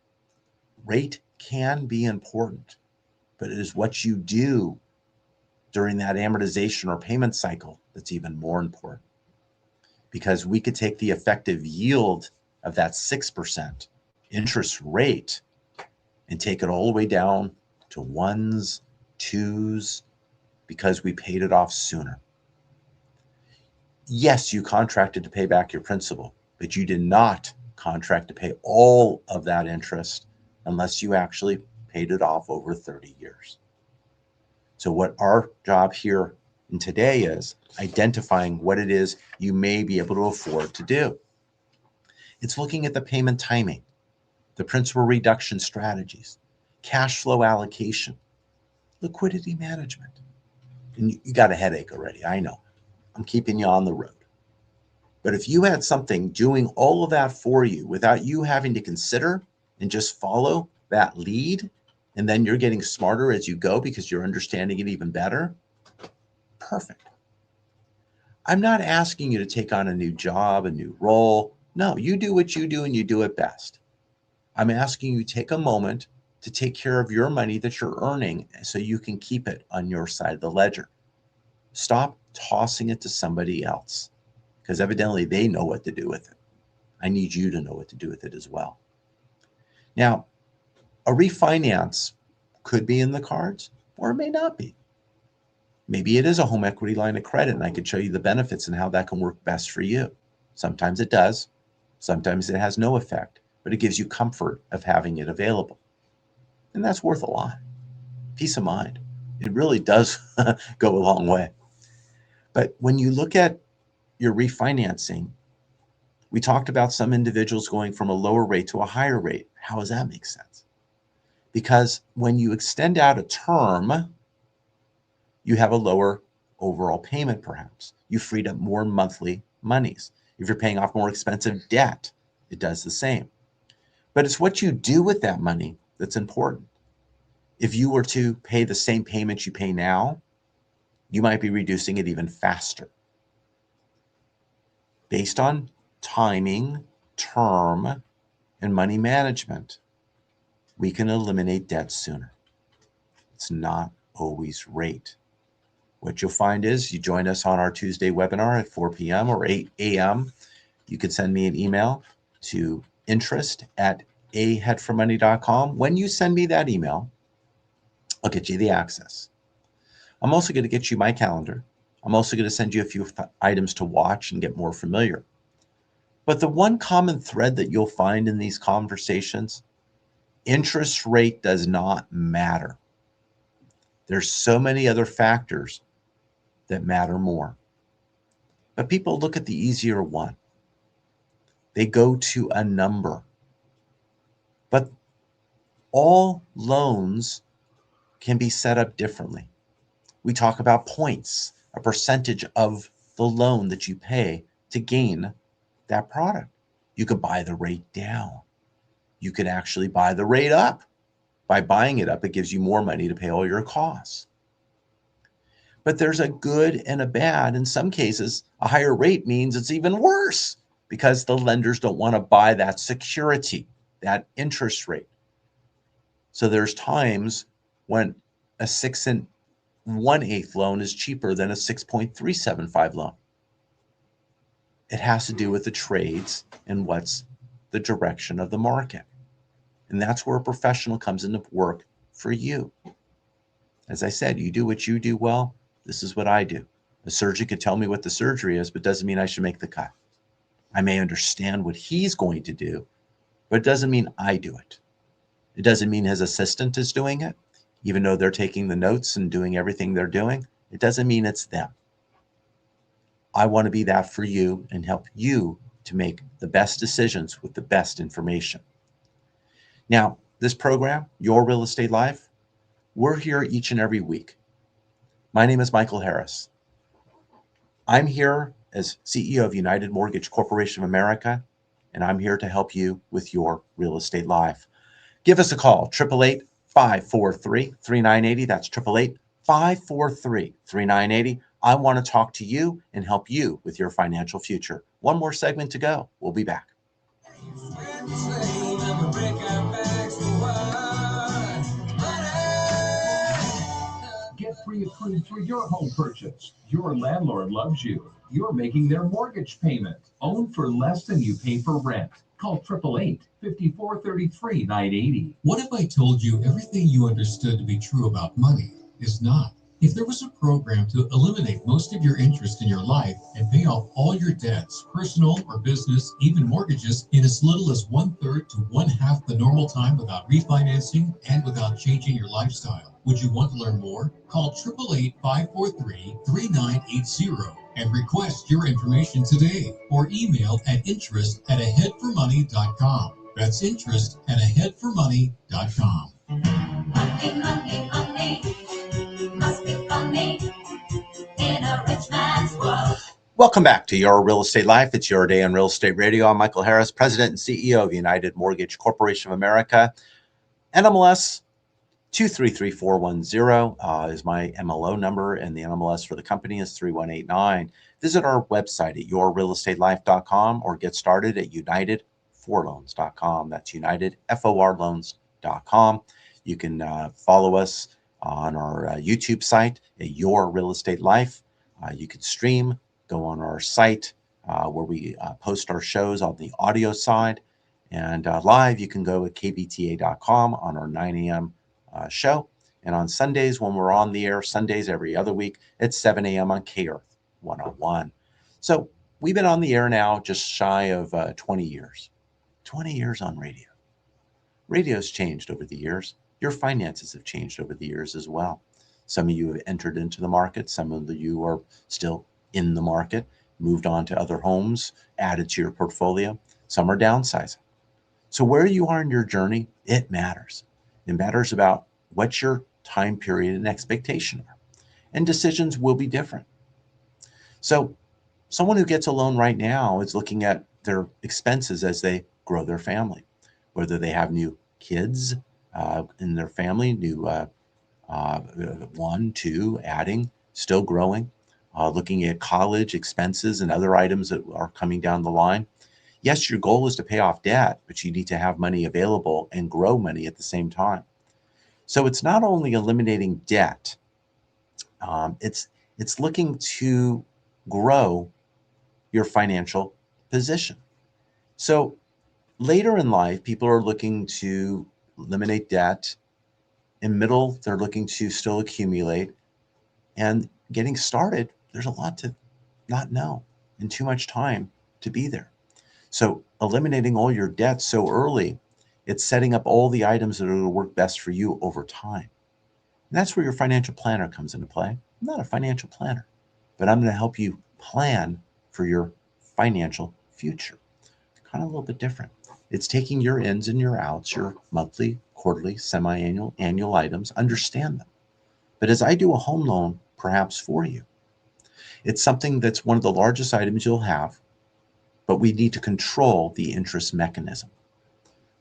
Rate can be important, but it is what you do during that amortization or payment cycle that's even more important. Because we could take the effective yield of that 6% interest rate and take it all the way down to 1s, 2s, because we paid it off sooner. Yes, you contracted to pay back your principal, but you did not contract to pay all of that interest unless you actually paid it off over 30 years. So what our job here and today is identifying what it is you may be able to afford to do. It's looking at the payment timing, the principal reduction strategies, cash flow allocation, liquidity management. And you got a headache already. I know. I'm keeping you on the road. But if you had something doing all of that for you without you having to consider and just follow that lead, and then you're getting smarter as you go because you're understanding it even better, perfect. I'm not asking you to take on a new job, a new role. No, you do what you do and you do it best. I'm asking you to take a moment to take care of your money that you're earning so you can keep it on your side of the ledger. Stop tossing it to somebody else because evidently they know what to do with it. I need you to know what to do with it as well. Now, a refinance could be in the cards or it may not be. Maybe it is a home equity line of credit and I could show you the benefits and how that can work best for you. Sometimes it does. Sometimes it has no effect, but it gives you comfort of having it available. And that's worth a lot. Peace of mind. It really does go a long way. But when you look at your refinancing, we talked about some individuals going from a lower rate to a higher rate. How does that make sense? Because when you extend out a term, you have a lower overall payment perhaps. You freed up more monthly monies. If you're paying off more expensive debt, it does the same. But it's what you do with that money that's important. If you were to pay the same payment you pay now, you might be reducing it even faster. Based on timing, term, and money management, we can eliminate debt sooner. It's not always rate. What you'll find is you join us on our Tuesday webinar at 4 p.m. or 8 a.m. You could send me an email to interest@aheadformoney.com. When you send me that email, I'll get you the access. I'm also going to get you my calendar. I'm also going to send you a few items to watch and get more familiar. But the one common thread that you'll find in these conversations, interest rate does not matter. There's so many other factors that matter more. But people look at the easier one. They go to a number. But all loans can be set up differently. We talk about points, a percentage of the loan that you pay to gain that product. You could buy the rate down. You could actually buy the rate up. By buying it up, it gives you more money to pay all your costs. But there's a good and a bad. In some cases, a higher rate means it's even worse because the lenders don't want to buy that security, that interest rate. So there's times when a 6 1/8 loan is cheaper than a 6.375 loan. It has to do with the trades and what's the direction of the market. And that's where a professional comes into work for you. As I said, you do what you do well. This is what I do. A surgeon could tell me what the surgery is, but doesn't mean I should make the cut. I may understand what he's going to do, but it doesn't mean I do it. It doesn't mean his assistant is doing it, even though they're taking the notes and doing everything they're doing. It doesn't mean it's them. I want to be that for you and help you to make the best decisions with the best information. Now, this program, Your Real Estate Life, we're here each and every week. My name is Michael Harris. I'm here as CEO of United Mortgage Corporation of America, and I'm here to help you with your real estate life. Give us a call, 888-543-3980. That's 888-543-3980. I want to talk to you and help you with your financial future. One more segment to go. We'll be back. Get pre-approved for your home purchase. Your landlord loves you. You're making their mortgage payment. Own for less than you pay for rent. Call 888-5433-980. What if I told you everything you understood to be true about money is not? If there was a program to eliminate most of your interest in your life and pay off all your debts, personal or business, even mortgages, in as little as 1/3 to 1/2 the normal time without refinancing and without changing your lifestyle, would you want to learn more? Call 888-543-3980 and request your information today, or email at interest@aheadformoney.com. That's interest@aheadformoney.com. Money, money, money, must be funny in a rich man's world. Welcome back to Your Real Estate Life. It's your day on Real Estate Radio. I'm Michael Harris, President and CEO of United Mortgage Corporation of America. NMLS 233410 is my MLO number, and the NMLS for the company is 3189. Visit our website at yourrealestatelife.com or get started at unitedforloans.com. That's unitedforloans.com. You can follow us on our YouTube site at Your Real Estate Life. You can stream, go on our site where we post our shows on the audio side. And live, you can go at kvta.com on our 9 a.m. Show. And on Sundays, when we're on the air, Sundays every other week, it's 7 a.m. on K-Earth 101. So we've been on the air now just shy of 20 years. 20 years on radio. Radio's changed over the years. Your finances have changed over the years as well. Some of you have entered into the market. Some of you are still in the market, moved on to other homes, added to your portfolio. Some are downsizing. So where you are in your journey, it matters. It matters about what your time period and expectation are. And decisions will be different. So someone who gets a loan right now is looking at their expenses as they grow their family, whether they have new kids in their family, new 1, 2, adding, still growing, looking at college expenses and other items that are coming down the line. Yes, your goal is to pay off debt, but you need to have money available and grow money at the same time. So it's not only eliminating debt, it's looking to grow your financial position. So later in life, people are looking to eliminate debt. In middle, they're looking to still accumulate. And getting started, there's a lot to not know and too much time to be there. So eliminating all your debt so early, it's setting up all the items that are going to work best for you over time. And that's where your financial planner comes into play. I'm not a financial planner, but I'm going to help you plan for your financial future. Kind of a little bit different. It's taking your ins and your outs, your monthly, quarterly, semi-annual, annual items, understand them. But as I do a home loan, perhaps for you, it's something that's one of the largest items you'll have, but we need to control the interest mechanism.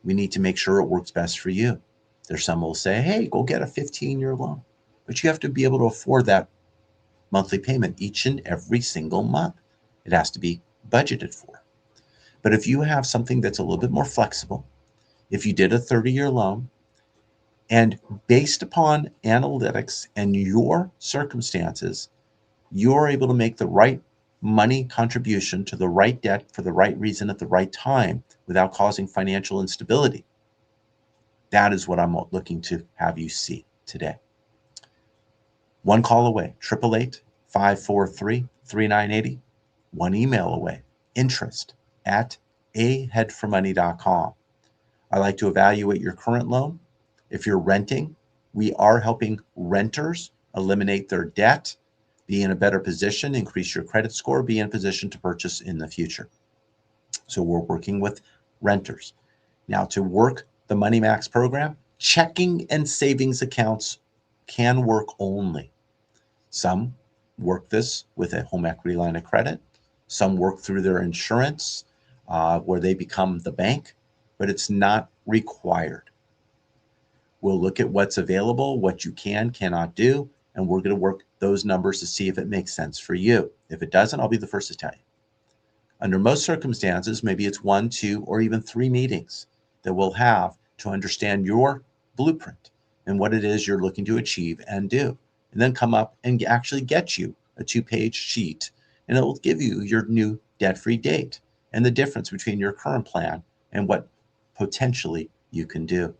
We need to make sure it works best for you. There's some who will say, hey, go get a 15-year loan. But you have to be able to afford that monthly payment each and every single month. It has to be budgeted for. But if you have something that's a little bit more flexible, if you did a 30-year loan, and based upon analytics and your circumstances, you're able to make the right money contribution to the right debt for the right reason at the right time without causing financial instability. That is what I'm looking to have you see today. One call away, 888-543-3980. One email away, interest@aheadformoney.com. I like to evaluate your current loan If you're renting, we are helping renters eliminate their debt, be in a better position, increase your credit score, be in a position to purchase in the future. So we're working with renters. Now, to work the Money Max program, checking and savings accounts can work only. Some work this with a home equity line of credit. Some work through their insurance, where they become the bank, but it's not required. We'll look at what's available, what you cannot do, and we're going to work those numbers to see if it makes sense for you. If it doesn't, I'll be the first to tell you. Under most circumstances, maybe it's 1, 2, or even 3 meetings that we'll have to understand your blueprint and what it is you're looking to achieve and do. And then come up and actually get you a 2-page sheet, and it will give you your new debt-free date and the difference between your current plan and what potentially you can do.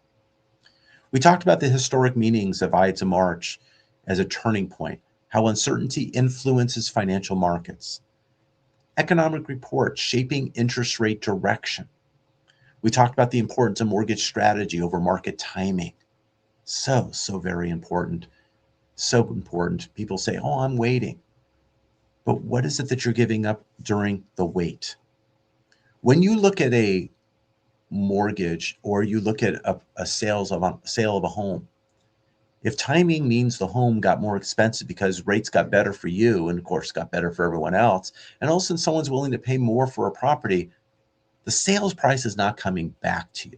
We talked about the historic meanings of Ides of March as a turning point, how uncertainty influences financial markets. Economic reports shaping interest rate direction. We talked about the importance of mortgage strategy over market timing. So very important. So important. People say, oh, I'm waiting. But what is it that you're giving up during the wait? When you look at a mortgage or you look at a sale of a home, if timing means the home got more expensive because rates got better for you and of course got better for everyone else, and all of a sudden someone's willing to pay more for a property, the sales price is not coming back to you.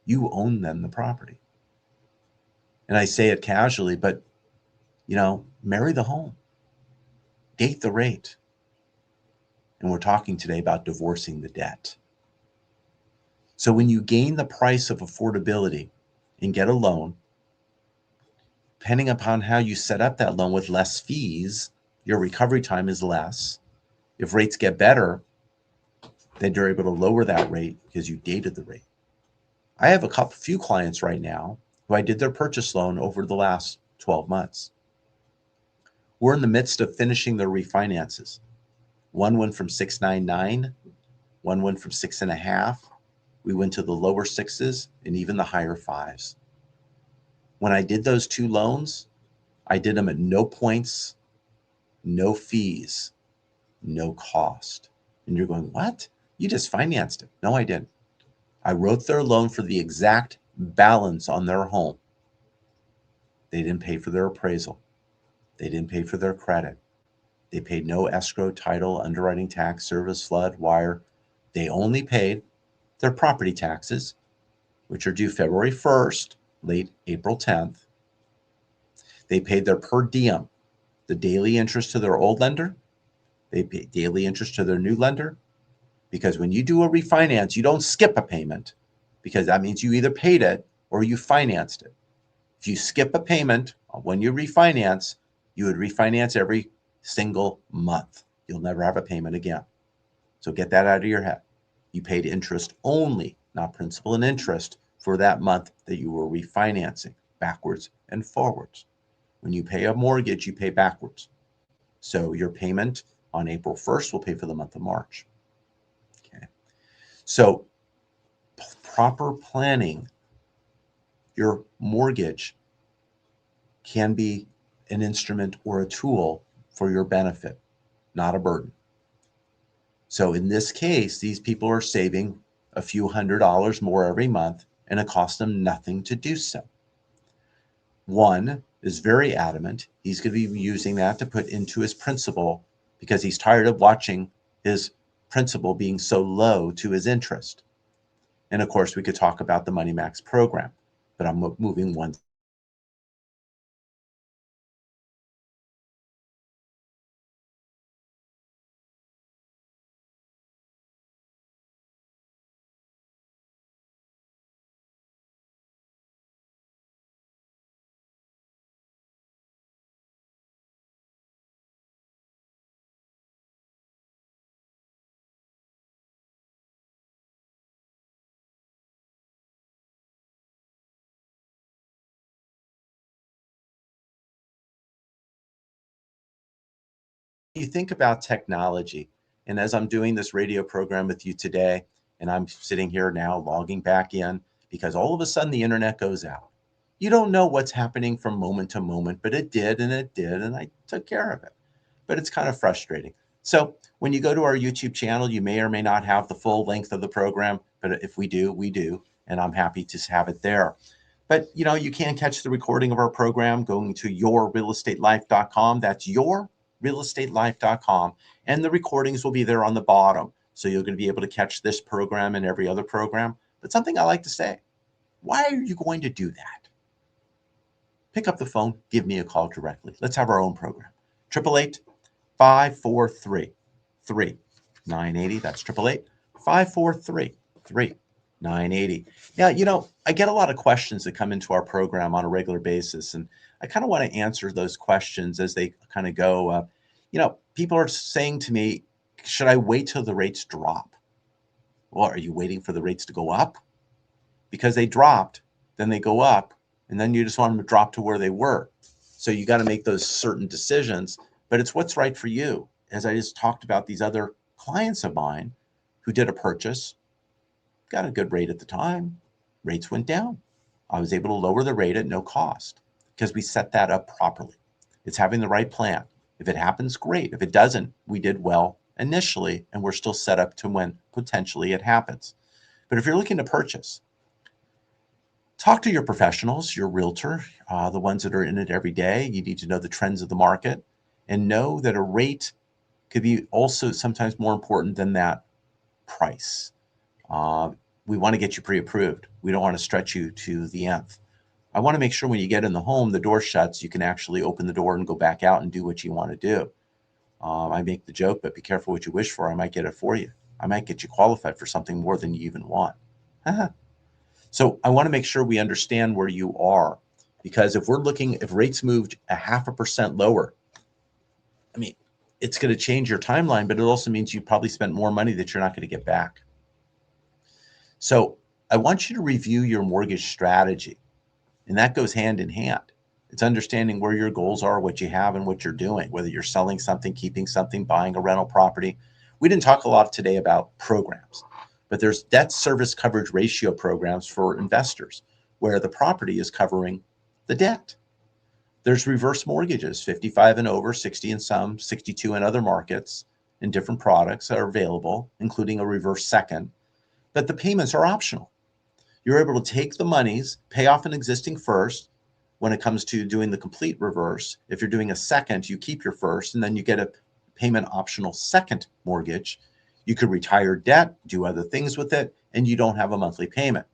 You own them the property. And I say it casually, but marry the home, date the rate. And we're talking today about divorcing the debt. So when you gain the price of affordability and get a loan, depending upon how you set up that loan with less fees, your recovery time is less. If rates get better, then you're able to lower that rate because you dated the rate. I have a few clients right now who I did their purchase loan over the last 12 months. We're in the midst of finishing their refinances. One went from 6.99, one went from 6.5. We went to the lower 6s and even the higher 5s. When I did those 2 loans, I did them at no points, no fees, no cost. And you're going, what? You just financed it. No, I didn't. I wrote their loan for the exact balance on their home. They didn't pay for their appraisal. They didn't pay for their credit. They paid no escrow, title, underwriting tax, service, flood, wire. They only paid their property taxes, which are due February 1st, late April 10th. They paid their per diem, the daily interest to their old lender. They pay daily interest to their new lender. Because when you do a refinance, you don't skip a payment because that means you either paid it or you financed it. If you skip a payment when you refinance, you would refinance every single month. You'll never have a payment again. So get that out of your head. You paid interest only, not principal and interest, for that month that you were refinancing backwards and forwards. When you pay a mortgage, you pay backwards. So your payment on April 1st will pay for the month of March. Okay. So proper planning your mortgage can be an instrument or a tool for your benefit, not a burden. So in this case, these people are saving a few $100s more every month, and it costs them nothing to do so. One is very adamant. He's going to be using that to put into his principal because he's tired of watching his principal being so low to his interest. And of course, we could talk about the Money Max program, but I'm moving one. You think about technology, and as I'm doing this radio program with you today, and I'm sitting here now logging back in, because all of a sudden the internet goes out. You don't know what's happening from moment to moment, but it did, and I took care of it. But it's kind of frustrating. So when you go to our YouTube channel, you may or may not have the full length of the program, but if we do, we do, and I'm happy to have it there. But you know, you can catch the recording of our program going to yourrealestatelife.com. That's yourrealestatelife.com, and the recordings will be there on the bottom. So you're going to be able to catch this program and every other program. But something I like to say, why are you going to do that? Pick up the phone, give me a call directly. Let's have our own program. 888-543-3980. That's 888-543-3980. Now, you know, I get a lot of questions that come into our program on a regular basis, and I kind of want to answer those questions as they kind of go. You know, people are saying to me, should I wait till the rates drop? Well, are you waiting for the rates to go up? Because they dropped, then they go up, and then you just want them to drop to where they were. So you got to make those certain decisions, but it's what's right for you. As I just talked about these other clients of mine who did a purchase, got a good rate at the time. Rates went down. I was able to lower the rate at no cost because we set that up properly. It's having the right plan. If it happens, great. If it doesn't, we did well initially, and we're still set up to when potentially it happens. But if you're looking to purchase, talk to your professionals, your realtor, the ones that are in it every day. You need to know the trends of the market and know that a rate could be also sometimes more important than that price. We want to get you pre-approved. We don't want to stretch you to the nth. I want to make sure when you get in the home, the door shuts, you can actually open the door and go back out and do what you want to do. I make the joke, but be careful what you wish for. I might get it for you. I might get you qualified for something more than you even want. So I want to make sure we understand where you are, because if rates moved 0.5% lower, I mean, it's going to change your timeline, but it also means you probably spent more money that you're not going to get back. So I want you to review your mortgage strategy, and that goes hand in hand. It's understanding where your goals are, what you have, and what you're doing, whether you're selling something, keeping something, buying a rental property. We didn't talk a lot today about programs, but there's debt service coverage ratio programs for investors where the property is covering the debt. There's reverse mortgages, 55 and over, 60 in some, 62 in other markets, and different products are available, including a reverse second, but the payments are optional. You're able to take the monies, pay off an existing first. When it comes to doing the complete reverse, if you're doing a second, you keep your first, and then you get a payment optional second mortgage. You could retire debt, do other things with it, and you don't have a monthly payment.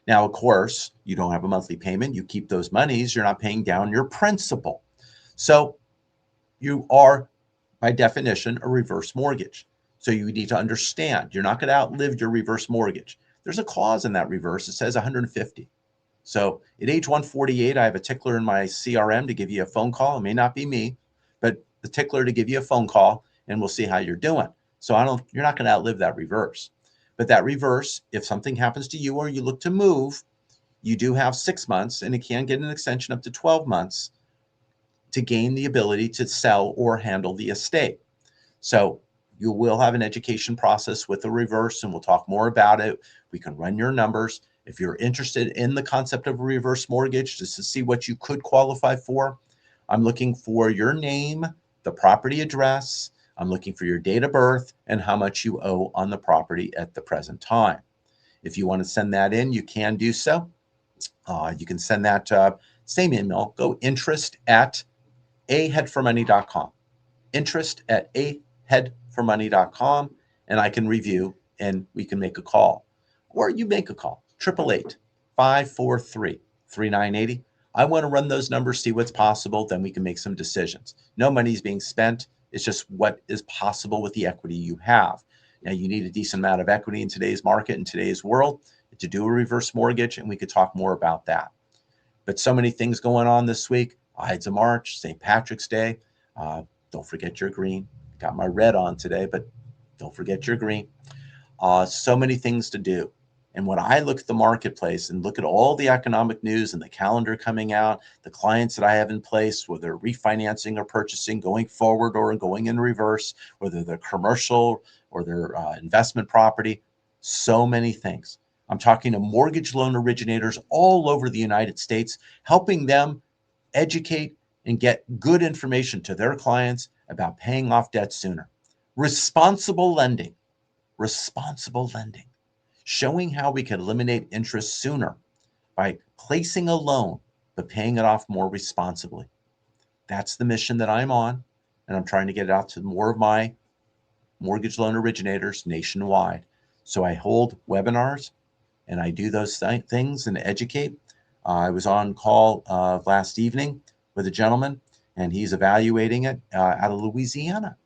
Now, of course, you don't have a monthly payment. You keep those monies. You're not paying down your principal. So you are, by definition, a reverse mortgage. So you need to understand you're not going to outlive your reverse mortgage. There's a clause in that reverse. It says 150. So at age 148, I have a tickler in my CRM to give you a phone call. It may not be me, but the tickler to give you a phone call, and we'll see how you're doing. So you're not going to outlive that reverse. But that reverse, if something happens to you or you look to move, you do have 6 months, and it can get an extension up to 12 months to gain the ability to sell or handle the estate. So you will have an education process with the reverse, and we'll talk more about it. We can run your numbers. If you're interested in the concept of a reverse mortgage, just to see what you could qualify for, I'm looking for your name, the property address. I'm looking for your date of birth and how much you owe on the property at the present time. If you want to send that in, you can do so. You can send that same email. Go interest@aheadformoney.com. Interest@aheadformoney.com, and I can review and we can make a call. Or you make a call, 888-543-3980. I want to run those numbers, see what's possible, then we can make some decisions. No money's being spent. It's just what is possible with the equity you have. Now, you need a decent amount of equity in today's market, in today's world, to do a reverse mortgage, and we could talk more about that. But so many things going on this week. Ides of March, St. Patrick's Day. Don't forget your green. Got my red on today, but don't forget your green. So many things to do. And when I look at the marketplace and look at all the economic news and the calendar coming out, the clients that I have in place, whether they're refinancing or purchasing, going forward or going in reverse, whether they're commercial or their investment property, so many things. I'm talking to mortgage loan originators all over the United States, helping them educate and get good information to their clients about paying off debt sooner. Responsible lending, showing how we can eliminate interest sooner by placing a loan, but paying it off more responsibly. That's the mission that I'm on, and I'm trying to get it out to more of my mortgage loan originators nationwide. So I hold webinars and I do those things and educate. I was on call last evening with a gentleman, and he's evaluating it out of Louisiana.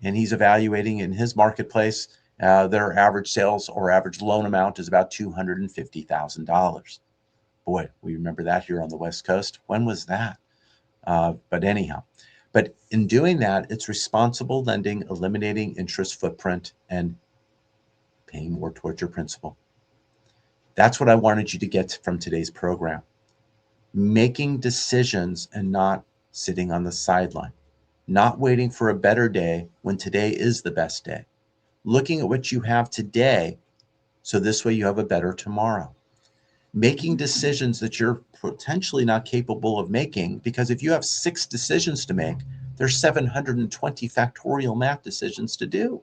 And he's evaluating in his marketplace, their average sales or average loan amount is about $250,000. Boy, we remember that here on the West Coast. When was that? But anyhow, but in doing that, it's responsible lending, eliminating interest footprint, and paying more towards your principal. That's what I wanted you to get from today's program. Making decisions and not sitting on the sideline, not waiting for a better day when today is the best day. Looking at what you have today, so this way you have a better tomorrow. Making decisions that you're potentially not capable of making, because if you have 6 decisions to make, there's 720 factorial math decisions to do.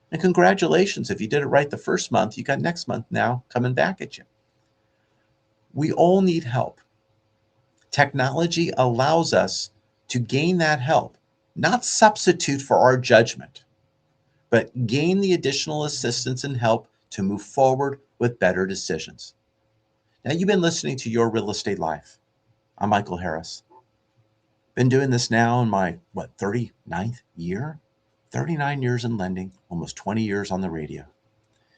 And congratulations, if you did it right the first month, you got next month now coming back at you. We all need help. Technology allows us to gain that help, not substitute for our judgment, but gain the additional assistance and help to move forward with better decisions. Now, you've been listening to Your Real Estate Life. I'm Michael Harris. Been doing this now in my, 39th year? 39 years in lending, almost 20 years on the radio.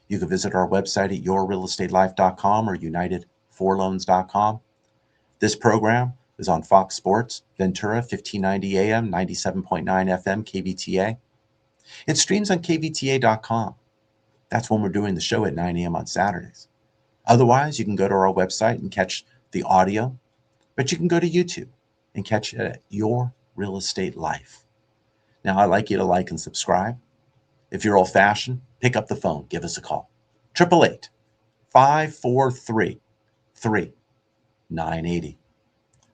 You can visit our website at yourrealestatelife.com or unitedforloans.com. This program is on Fox Sports Ventura, 1590 AM, 97.9 FM KVTA. It streams on kvta.com. That's when we're doing the show at 9 a.m. on Saturdays. Otherwise, you can go to our website and catch the audio, but you can go to YouTube and catch it at Your Real Estate Life. Now, I'd like you to like and subscribe. If you're old-fashioned, pick up the phone. Give us a call. 888-543-3980.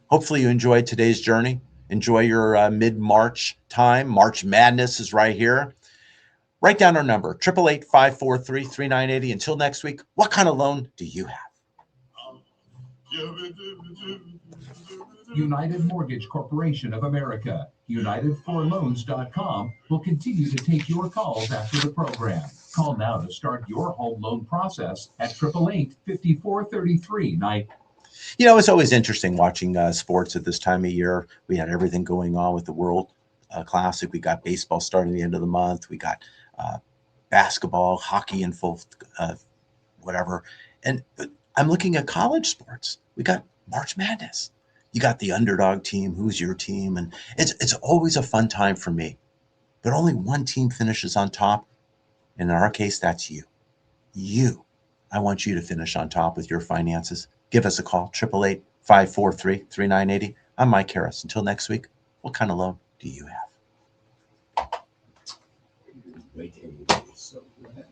Hopefully you enjoyed today's journey. Enjoy your mid-March time. March Madness is right here. Write down our number, 888-543-3980. Until next week, what kind of loan do you have? United Mortgage Corporation of America, UnitedForLoans.com will continue to take your calls after the program. Call now to start your home loan process at 888-5433-9. You know, it's always interesting watching sports at this time of year. We had everything going on with the World Classic. We got baseball starting at the end of the month. We got basketball, hockey in full, whatever. And I'm looking at college sports. We got March Madness. You got the underdog team. Who's your team? And it's always a fun time for me. But only one team finishes on top. And in our case, that's you. You. I want you to finish on top with your finances. Give us a call, 888-543-3980. I'm Mike Harris. Until next week, what kind of loan do you have?